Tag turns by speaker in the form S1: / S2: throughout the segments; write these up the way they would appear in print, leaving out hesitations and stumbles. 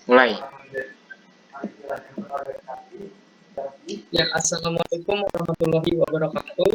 S1: Mulai.
S2: Ya, Assalamualaikum warahmatullahi wabarakatuh.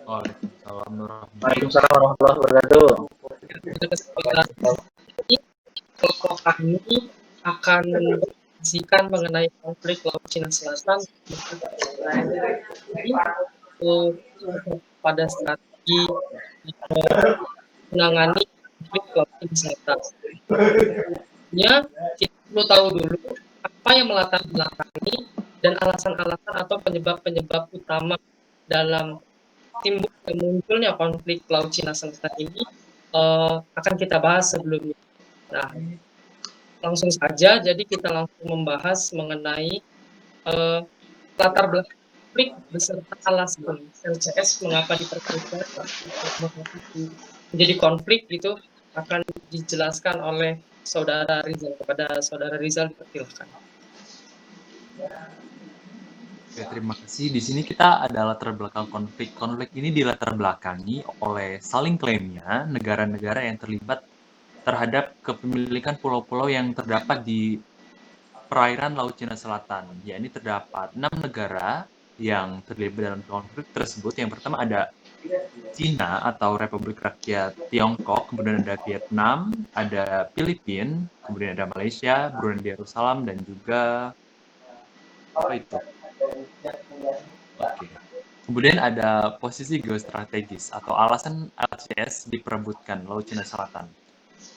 S3: Waalaikumsalam warahmatullahi
S1: Waalaikumsalam warahmatullahi wabarakatuh.
S2: Pada kesempatan ini, kelompok kami akan mendiskusikan mengenai konflik Laut Cina Selatan pada strategi menangani konflik Laut Cina Selatan. Ya, kita perlu tahu dulu apa yang melatar belakangi dan alasan-alasan atau penyebab-penyebab utama dalam timbul dan munculnya konflik Laut Cina Selatan ini akan kita bahas sebelumnya. Nah, langsung saja, jadi kita langsung membahas mengenai latar belakang konflik beserta alasan LCS mengapa diperkuatkan menjadi konflik itu akan dijelaskan oleh Saudara Rizal. Kepada Saudara Rizal dipersilakan.
S3: Oke, terima kasih. Di sini kita ada latar belakang konflik. Konflik ini dilatar belakangi oleh saling klaimnya negara-negara yang terlibat terhadap kepemilikan pulau-pulau yang terdapat di perairan Laut Cina Selatan. Ya, ini terdapat 6 negara yang terlibat dalam konflik tersebut. Yang pertama ada Cina atau Republik Rakyat Tiongkok, kemudian ada Vietnam, ada Filipina, kemudian ada Malaysia, Brunei Darussalam, dan juga apa itu? Oke. Kemudian ada posisi geostrategis atau alasan LCS diperebutkan Laut Cina Selatan.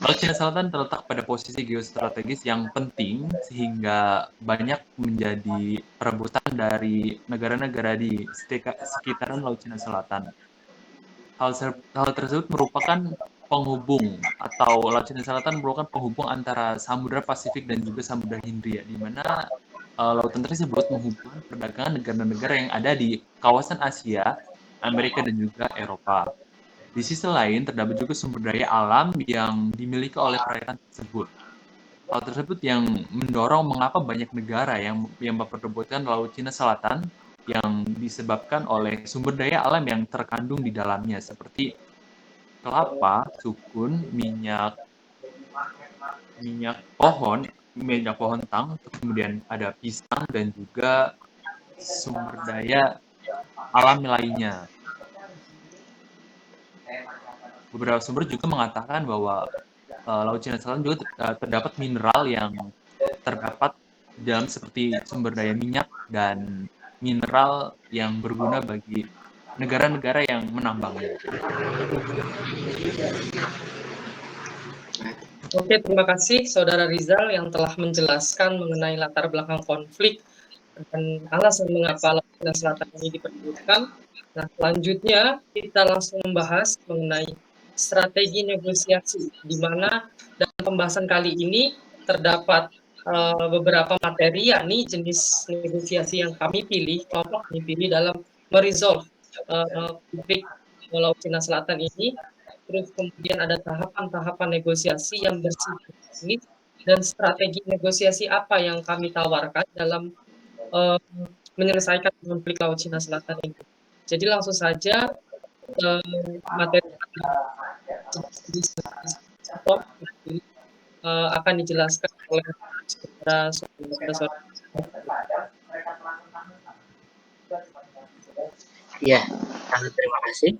S3: Laut Cina Selatan terletak pada posisi geostrategis yang penting sehingga banyak menjadi perebutan dari negara-negara di sekitaran Laut Cina Selatan. Hal tersebut merupakan penghubung atau Laut Cina Selatan merupakan penghubung antara Samudra Pasifik dan juga Samudra Hindia, di mana lautan tersebut menghubungkan perdagangan negara-negara yang ada di kawasan Asia, Amerika, dan juga Eropa. Di sisi lain, terdapat juga sumber daya alam yang dimiliki oleh perairan tersebut. Hal tersebut yang mendorong mengapa banyak negara yang memperebutkan Laut Cina Selatan yang disebabkan oleh sumber daya alam yang terkandung di dalamnya, seperti kelapa, sukun, minyak pohon tang, kemudian ada pisang, dan juga sumber daya alam lainnya. Beberapa sumber juga mengatakan bahwa Laut Cina Selatan juga terdapat mineral yang terdapat dalam seperti sumber daya minyak dan mineral yang berguna bagi negara-negara yang menambangnya.
S2: Oke, terima kasih Saudara Rizal yang telah menjelaskan mengenai latar belakang konflik dan alasan mengapa Laut Cina Selatan ini diperebutkan. Nah, selanjutnya kita langsung membahas mengenai strategi negosiasi, di mana dalam pembahasan kali ini terdapat beberapa materi, yakni jenis negosiasi yang kami pilih, kelompok kami pilih dalam meresolve konflik Laut Cina Selatan ini. Terus kemudian ada tahapan-tahapan negosiasi yang bersifat teknis dan strategi negosiasi apa yang kami tawarkan dalam menyelesaikan konflik Laut Cina Selatan ini. Jadi langsung saja materi akan dijelaskan oleh saudara.
S1: Ya, terima kasih.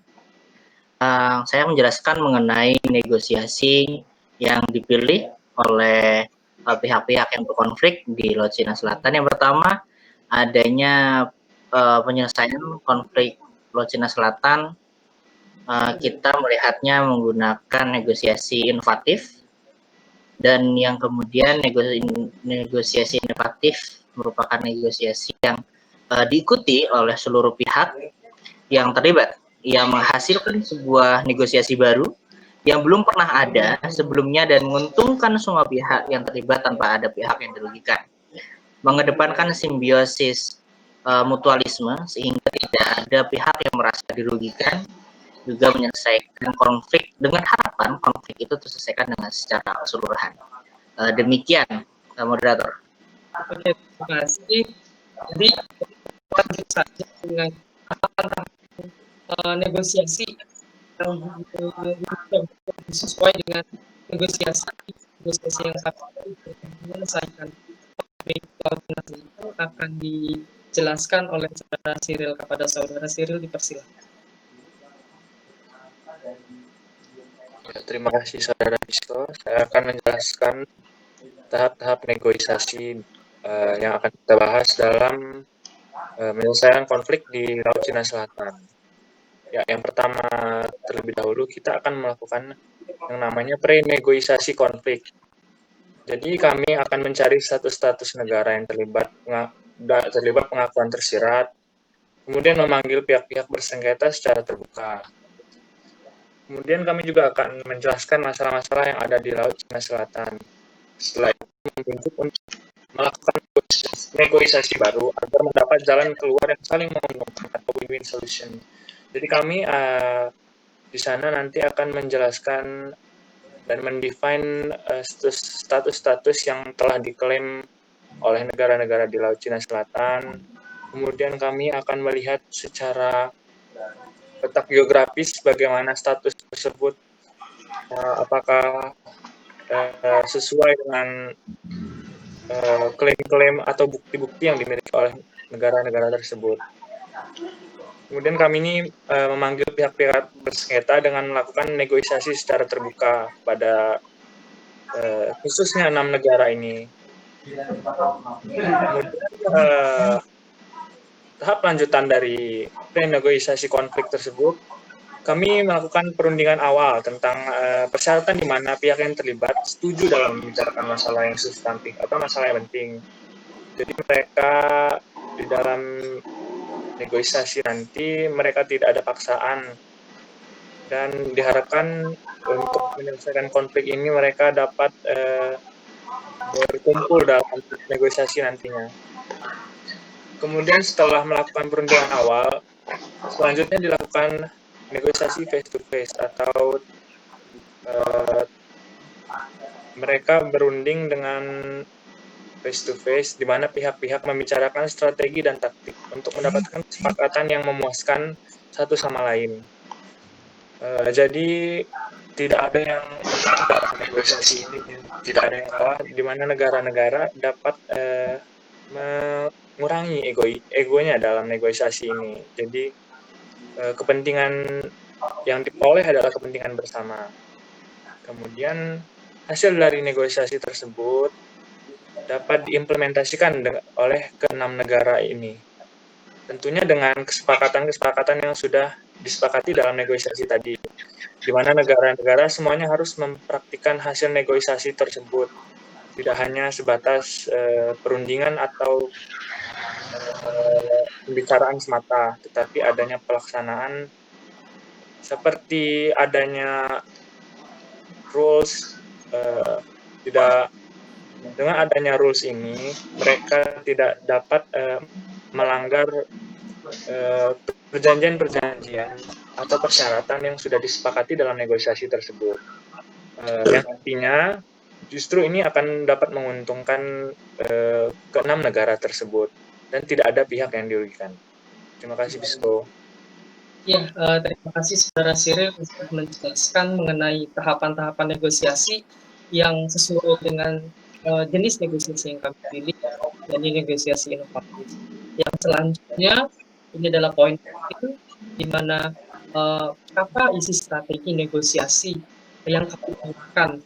S1: Saya menjelaskan mengenai negosiasi yang dipilih oleh pihak-pihak yang berkonflik di Laut Cina Selatan. Yang pertama, adanya penyelesaian konflik Laut Cina Selatan, kita melihatnya menggunakan negosiasi inovatif, dan yang kemudian negosiasi inovatif merupakan negosiasi yang diikuti oleh seluruh pihak yang terlibat, yang menghasilkan sebuah negosiasi baru yang belum pernah ada sebelumnya dan menguntungkan semua pihak yang terlibat tanpa ada pihak yang dirugikan. Mengedepankan simbiosis mutualisme sehingga tidak ada pihak yang merasa dirugikan, juga menyelesaikan konflik dengan harapan konflik itu terselesaikan dengan secara keseluruhan. Demikian, moderator.
S2: Oke, terima kasih. Jadi lanjut saja dengan negosiasi yang sesuai dengan negosiasi negosiasi yang kami untuk menyelesaikan konflik Laut Cina Selatan akan dijelaskan oleh saudara Cyril. Kepada saudara Cyril dipersilakan.
S4: Ya, terima kasih saudara Disko. Saya akan menjelaskan tahap-tahap negosiasi yang akan kita bahas dalam menyelesaikan konflik di Laut Cina Selatan. Ya, yang pertama terlebih dahulu kita akan melakukan yang namanya pre-negosiasi konflik. Jadi kami akan mencari status-status negara yang terlibat pengakuan tersirat, kemudian memanggil pihak-pihak bersengketa secara terbuka. Kemudian kami juga akan menjelaskan masalah-masalah yang ada di Laut Cina Selatan. Setelah itu membentuk untuk melakukan negosiasi baru agar mendapat jalan keluar yang saling menguntungkan atau win-win solution. Jadi kami di sana nanti akan menjelaskan dan mendefine status-status yang telah diklaim oleh negara-negara di Laut Cina Selatan. Kemudian kami akan melihat secara letak geografis bagaimana status tersebut, apakah sesuai dengan klaim-klaim atau bukti-bukti yang dimiliki oleh negara-negara tersebut. Kemudian kami ini memanggil pihak-pihak bersengketa dengan melakukan negosiasi secara terbuka pada khususnya 6 negara ini. Kemudian tahap lanjutan dari renegosiasi konflik tersebut, kami melakukan perundingan awal tentang persyaratan di mana pihak yang terlibat setuju dalam membicarakan masalah yang substantif atau masalah yang penting. Jadi mereka di dalam negosiasi nanti mereka tidak ada paksaan dan diharapkan untuk menyelesaikan konflik ini mereka dapat berkumpul dalam negosiasi nantinya. Kemudian setelah melakukan perundingan awal, selanjutnya dilakukan negosiasi face to face atau mereka berunding dengan face to face di mana pihak-pihak membicarakan strategi dan taktik untuk mendapatkan kesepakatan yang memuaskan satu sama lain. Jadi tidak ada yang dalam negosiasi ini, tidak ada yang kalah, di mana negara-negara dapat mengurangi egonya dalam negosiasi ini. Jadi kepentingan yang diperoleh adalah kepentingan bersama. Kemudian hasil dari negosiasi tersebut dapat diimplementasikan oleh keenam negara ini. Tentunya dengan kesepakatan-kesepakatan yang sudah disepakati dalam negosiasi tadi, di mana negara-negara semuanya harus mempraktikkan hasil negosiasi tersebut, tidak hanya sebatas perundingan atau pembicaraan semata, tetapi adanya pelaksanaan seperti adanya rules. Dengan adanya rules ini, mereka tidak dapat melanggar perjanjian-perjanjian atau persyaratan yang sudah disepakati dalam negosiasi tersebut. Yang artinya justru ini akan dapat menguntungkan keenam negara tersebut dan tidak ada pihak yang dirugikan. Terima kasih, Bisko.
S2: Ya, terima kasih saudara Cyril untuk menjelaskan mengenai tahapan-tahapan negosiasi yang sesuai dengan jenis negosiasi yang kami pilih, yakni negosiasi inovatif. Yang selanjutnya ini adalah poin penting di mana apa isi strategi negosiasi yang kami lakukan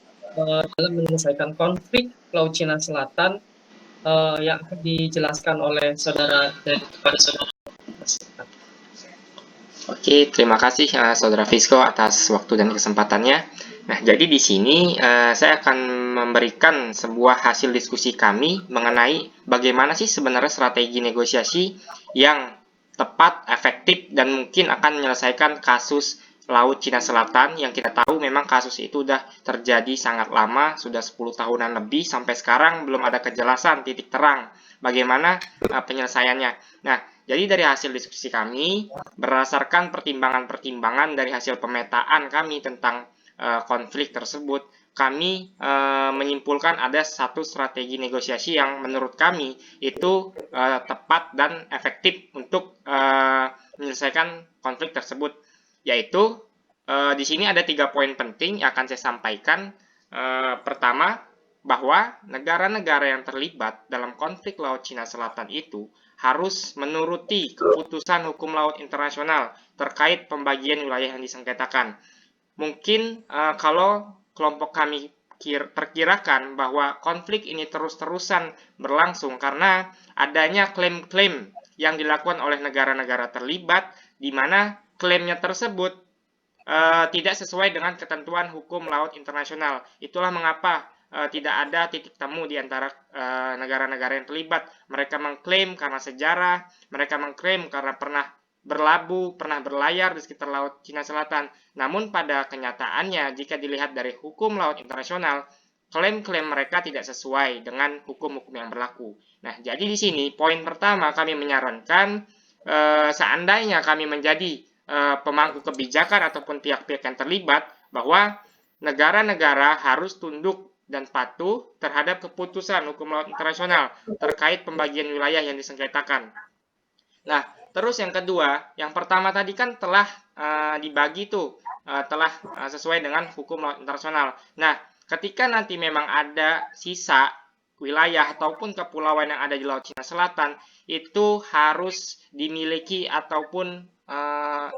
S2: dalam menyelesaikan konflik Laut Cina Selatan yang akan dijelaskan oleh saudara dan kepada saudara.
S5: Oke, terima kasih Saudara Fisco atas waktu dan kesempatannya. Nah, jadi di sini saya akan memberikan sebuah hasil diskusi kami mengenai bagaimana sih sebenarnya strategi negosiasi yang tepat, efektif, dan mungkin akan menyelesaikan kasus Laut Cina Selatan yang kita tahu memang kasus itu sudah terjadi sangat lama, sudah 10 tahunan lebih, sampai sekarang belum ada kejelasan titik terang bagaimana penyelesaiannya. Nah, jadi dari hasil diskusi kami, berdasarkan pertimbangan-pertimbangan dari hasil pemetaan kami tentang konflik tersebut, kami menyimpulkan ada satu strategi negosiasi yang menurut kami itu tepat dan efektif untuk menyelesaikan konflik tersebut, yaitu di sini ada 3 poin penting yang akan saya sampaikan. Pertama, bahwa negara-negara yang terlibat dalam konflik Laut Cina Selatan itu harus menuruti keputusan hukum laut internasional terkait pembagian wilayah yang disengketakan. Mungkin kalau kelompok kami perkirakan bahwa konflik ini terus-terusan berlangsung karena adanya klaim-klaim yang dilakukan oleh negara-negara terlibat, di mana klaimnya tersebut tidak sesuai dengan ketentuan hukum laut internasional. Itulah mengapa tidak ada titik temu di antara negara-negara yang terlibat. Mereka mengklaim karena sejarah, mereka mengklaim karena pernah berlabuh, pernah berlayar di sekitar Laut Cina Selatan. Namun pada kenyataannya, jika dilihat dari hukum laut internasional, klaim-klaim mereka tidak sesuai dengan hukum-hukum yang berlaku. Nah, jadi di sini poin pertama kami menyarankan seandainya kami menjadi pemangku kebijakan ataupun pihak-pihak yang terlibat, bahwa negara-negara harus tunduk dan patuh terhadap keputusan hukum laut internasional terkait pembagian wilayah yang disengketakan. Nah, terus yang kedua, yang pertama tadi kan telah dibagi tuh, telah sesuai dengan hukum laut internasional. Nah, ketika nanti memang ada sisa wilayah ataupun kepulauan yang ada di Laut Cina Selatan, itu harus dimiliki ataupun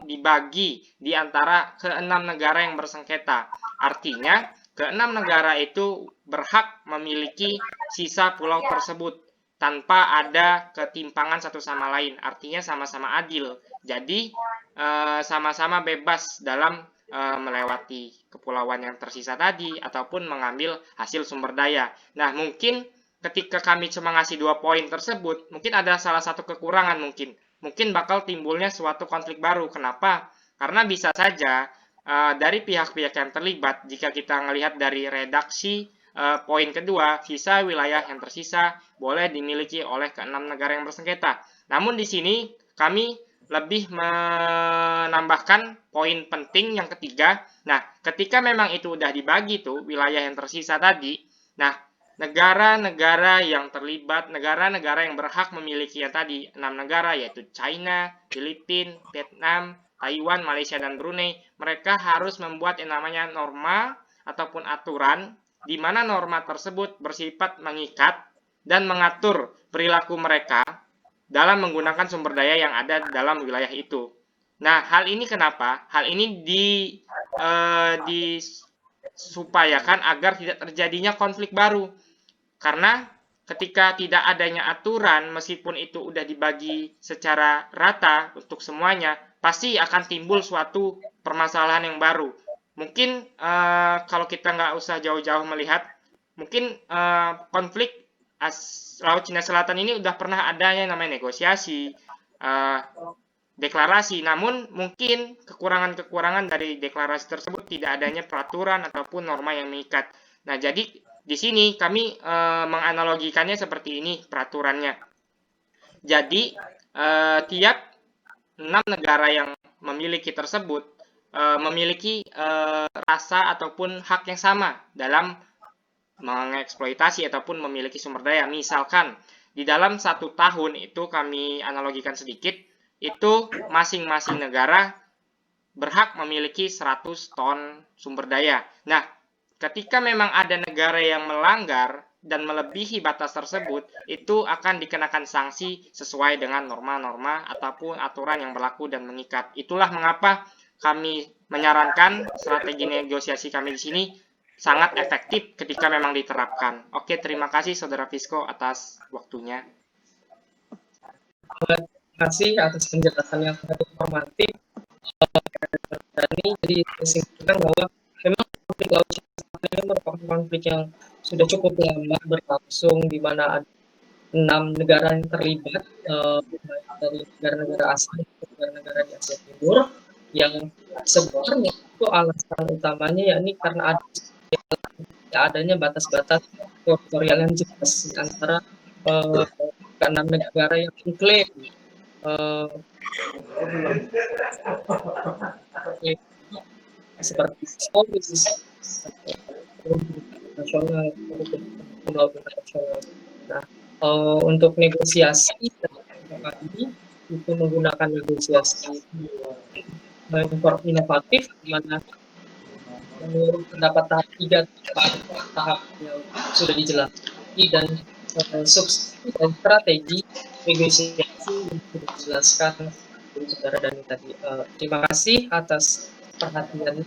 S5: dibagi di antara keenam negara yang bersengketa. Artinya, keenam negara itu berhak memiliki sisa pulau tersebut tanpa ada ketimpangan satu sama lain. Artinya sama-sama adil. Jadi, sama-sama bebas dalam melewati kepulauan yang tersisa tadi ataupun mengambil hasil sumber daya. Nah, mungkin ketika kami cuma ngasih 2 poin tersebut, mungkin ada salah satu kekurangan mungkin bakal timbulnya suatu konflik baru. Kenapa? Karena bisa saja dari pihak-pihak yang terlibat, jika kita melihat dari redaksi poin kedua, sisa wilayah yang tersisa boleh dimiliki oleh keenam negara yang bersengketa. Namun di sini kami lebih menambahkan poin penting yang ketiga. Nah, ketika memang itu udah dibagi tuh wilayah yang tersisa tadi, nah negara-negara yang terlibat, negara-negara yang berhak memiliki yang tadi 6 negara, yaitu China, Filipina, Vietnam, Taiwan, Malaysia, dan Brunei, mereka harus membuat yang namanya norma ataupun aturan di mana norma tersebut bersifat mengikat dan mengatur perilaku mereka dalam menggunakan sumber daya yang ada dalam wilayah itu. Nah, hal ini kenapa? Hal ini disupayakan agar tidak terjadinya konflik baru. Karena ketika tidak adanya aturan, meskipun itu udah dibagi secara rata untuk semuanya, pasti akan timbul suatu permasalahan yang baru. Mungkin kalau kita nggak usah jauh-jauh melihat, mungkin konflik Laut Cina Selatan ini udah pernah adanya namanya negosiasi, deklarasi. Namun mungkin kekurangan-kekurangan dari deklarasi tersebut tidak adanya peraturan ataupun norma yang mengikat. Nah, jadi di sini kami menganalogikannya seperti ini peraturannya. Jadi tiap 6 negara yang memiliki tersebut memiliki rasa ataupun hak yang sama dalam mengeksploitasi ataupun memiliki sumber daya. Misalkan di dalam 1 tahun itu kami analogikan sedikit, itu masing-masing negara berhak memiliki 100 ton sumber daya. Nah, ketika memang ada negara yang melanggar dan melebihi batas tersebut, itu akan dikenakan sanksi sesuai dengan norma-norma ataupun aturan yang berlaku dan mengikat. Itulah mengapa kami menyarankan strategi negosiasi kami di sini sangat efektif ketika memang diterapkan. Oke, terima kasih Saudara Fisco atas waktunya.
S2: Terima kasih atas penjelasan yang sangat informatif. Jadi simpulkan bahwa memang konflik Laut Cina Selatan ini merupakan konflik yang sudah cukup lama berlangsung, di mana ada 6 negara yang terlibat, dari negara-negara ASEAN ke negara-negara di Asia Timur, yang sebenarnya itu alasan utamanya yakni karena adanya batas-batas teritorial yang jelas antara ke-6 negara yang mengklaim seperti nasional, internasional. Nah, untuk negosiasi ini itu menggunakan negosiasi inovatif, di mana menurut pendapat tahap 3 tahap yang sudah dijelaskan dan substansi dan strategi negosiasi yang sudah dijelaskan dari Saudara Dani tadi. Terima kasih atas perhatiannya.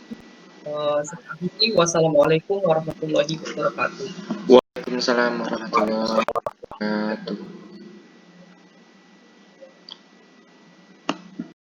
S2: Wassalamualaikum warahmatullahi wabarakatuh.
S5: Waalaikumsalam warahmatullahi wabarakatuh.